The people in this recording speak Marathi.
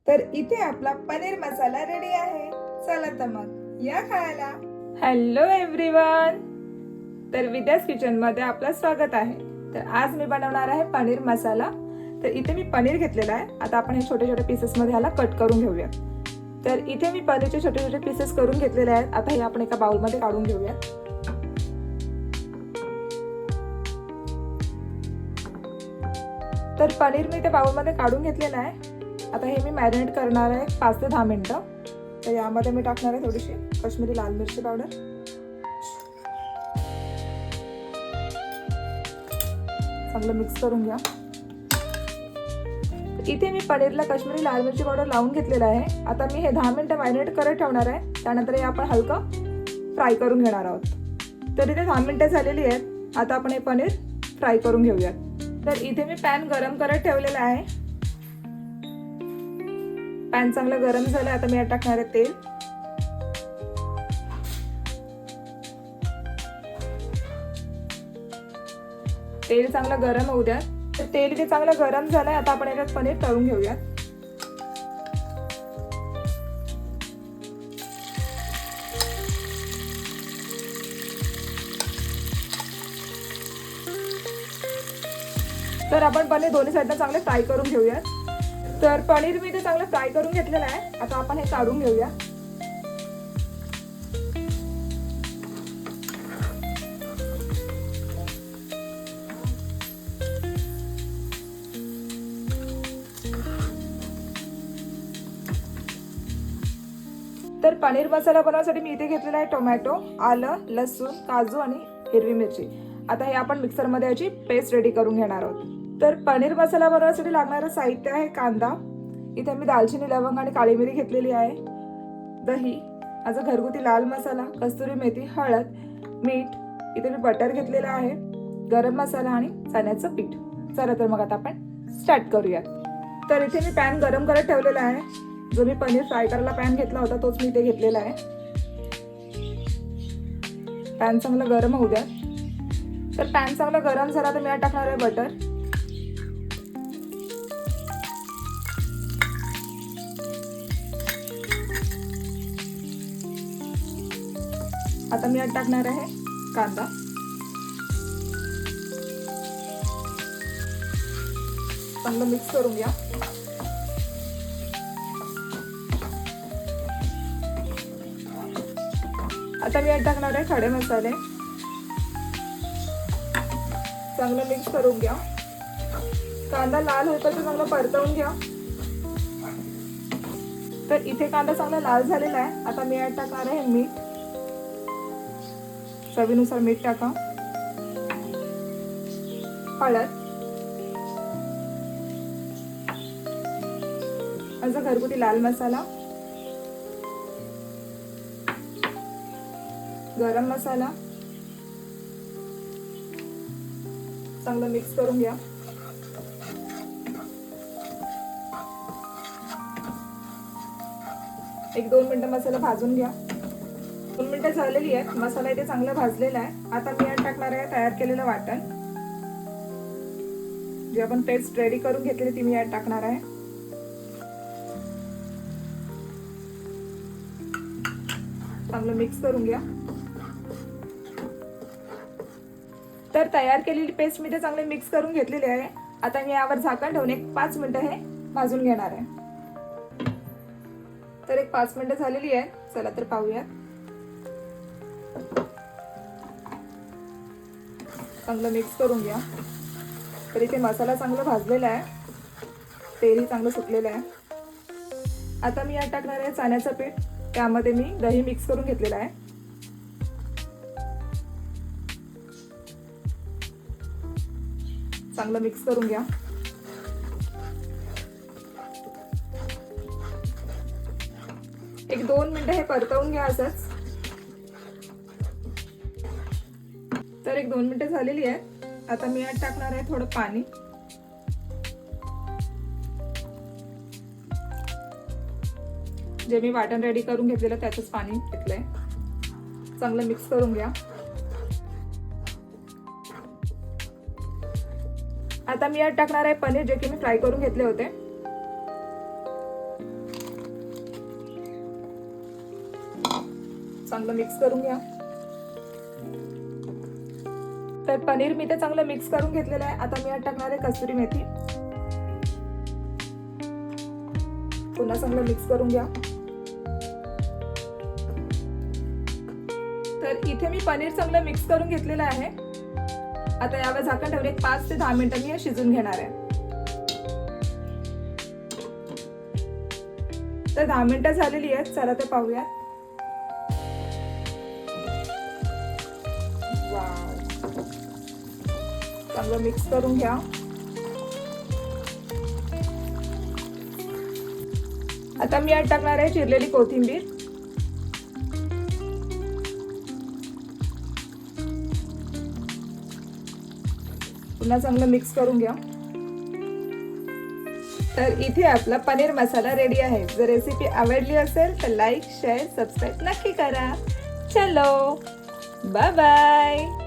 तर इथे आपला पनीर मसाला रेडी आहे. चला तर मग या खायला. हॅलो एव्हरीवन, तर विद्यास किचन मध्ये आपलं स्वागत आहे. तर आज मी बनवणार आहे पनीर मसाला. तर इथे मी पनीर घेतलेला आहे. आता आपण हे छोटे छोटे पीसेस मध्ये ह्याला कट करून घेऊया. तर इथे मी पनीरचे छोटे छोटे पीसेस करून घेतलेले आहेत. आता हे आपण एका बाउल मध्ये काढून घेऊया. तर पनीर मी त्या बाउल मध्ये काढून घेतलेलं आहे. आता हे मी मॅरिनेट करणार आहे 5 ते 10 मिनिटं. तर यामध्ये मी टाकणार आहे थोडीशी काश्मीरी लाल मिरची पावडर, चांगलं मिक्स करून घ्या. इथे मी पनीरला काश्मीरी लाल मिरची पावडर लावून घेतलेला आहे. आता मी हे 10 मिनिटं मॅरिनेट करत ठेवणार आहे. त्यानंतर हे आपण हलकं फ्राय करून घेणार आहोत. तर इथे 10 मिनिटं झालेली आहेत. आता आपण हे पनीर फ्राय करून घेऊयात. तर इथे मी पॅन गरम करत ठेवलेला आहे. पॅन चांगलं गरम झालं. आता मी यात टाकणार आहे तेल. तेल चांगलं गरम होऊ द्या. तर तेल इथे चांगलं गरम झालंय. आता आपण याच्यात पनीर तळून घेऊयात. तर आपण पनीर दोन्ही साईडला चांगले फ्राय करून घेऊयात. तर पनीर मी इथे चांगलं फ्राय करून घेतलेलं आहे. आता आपण हे काढून घेऊया. तर पनीर मसाला बनवण्यासाठी मी इथे घेतलेला आहे टोमॅटो, आलं, लसूण, काजू आणि हिरवी मिरची. आता हे आपण मिक्सरमध्ये याची पेस्ट रेडी करून घेणार आहोत. तर पनीर मसाला बनवण्यासाठी लागणारं साहित्य आहे कांदा, इथे मी दालचिनी, लवंग आणि काळी मिरी घेतलेली आहे, दही, माझा घरगुती लाल मसाला, कस्तुरी मेथी, हळद, मीठ, इथे मी बटर घेतलेलं आहे, गरम मसाला आणि चण्याचं पीठ. चला तर मग आता आपण स्टार्ट करूयात. तर इथे मी पॅन गरम करत ठेवलेला आहे. जो मी पनीर फ्राय करायला पॅन घेतला होता तोच मी इथे घेतलेला आहे. पॅन चांगलं गरम होऊ द्या. तर पॅन चांगला गरम झाला तर मी यात टाकणार आहे बटर. आता मी यात टाकणार आहे कांदा. चांगलं मिक्स करून घ्या. आता मी यात टाकणार आहे खडे मसाले. चांगलं मिक्स करून घ्या. कांदा लाल होईपर्यंत चांगलं परतवून घ्या. तर इथे कांदा चांगला लाल झालेला आहे. आता मी यात टाकणार आहे मीठ. चवीनुसार मीठ टाका. हळद, माझा घरगुती लाल मसाला, गरम मसाला, चांगलं मिक्स करून घ्या. एक 2 मिनिटं मसाला भाजून घ्या. 2 मिनिटं झालेली आहेत. मसाला इथे चांगला भाजलेला आहे. आता मी यात टाकणार आहे तयार केलेलं वाटण. जे आपण पेस्ट रेडी करून घेतलेली ती मी यात टाकणार आहे. चांगलं मिक्स करून घ्या. तर तयार केलेली पेस्ट मी ते चांगले मिक्स करून घेतलेली आहे. आता मी यावर झाकण ठेवून 5 मिनिटं हे भाजून घेणार आहे. तर 5 मिनिटं झालेली आहे. चला तर पाहूया. चांगलं मिक्स करून घ्या. तर इथे मसाला चांगला भाजलेला आहे. तेलही चांगलं सुकलेलं आहे. आता मी यात टाकणार आहे चण्याचं पीठ. त्यामध्ये मी दही मिक्स करून घेतलेलं आहे. चांगलं मिक्स करून घ्या. एक 2 मिनिटं हे परतवून घ्या असंच. तर 2 मिनिटं झालेली आहे. आता मी यात टाकणार आहे थोडं पाणी. जे मी वाटण रेडी करून घेतलेलं त्याचंच पाणी घेतलंय. चांगलं मिक्स करून घ्या. आता मी यात टाकणार आहे पनीर, जे की मी फ्राय करून घेतले होते. चांगलं मिक्स करून घ्या. तर पनीर मी ते चांगलं मिक्स करून घेतलेलं आहे. आता मी यात टाकणार आहे कसुरी मेथी. पुन्हा चांगलं मिक्स करून घ्या. तर इथे मी पनीर चांगलं मिक्स करून घेतलेलं आहे. आता यावर झाकण ठेवून एक 5 ते 10 मिनिटं मी शिजून घेणार आहे. तर 10 मिनिटं झालेली आहेत. चला ते पाहूया. चांगलं मिक्स करून घ्या. आता मी यात टाकणार आहे चिरलेली कोथिंबीर. पुन्हा चांगलं मिक्स करून घ्या. तर इथे आपला पनीर मसाला रेडी आहे. जर रेसिपी आवडली असेल तर लाईक, शेअर, सबस्क्राईब नक्की करा. चलो बाय बाय.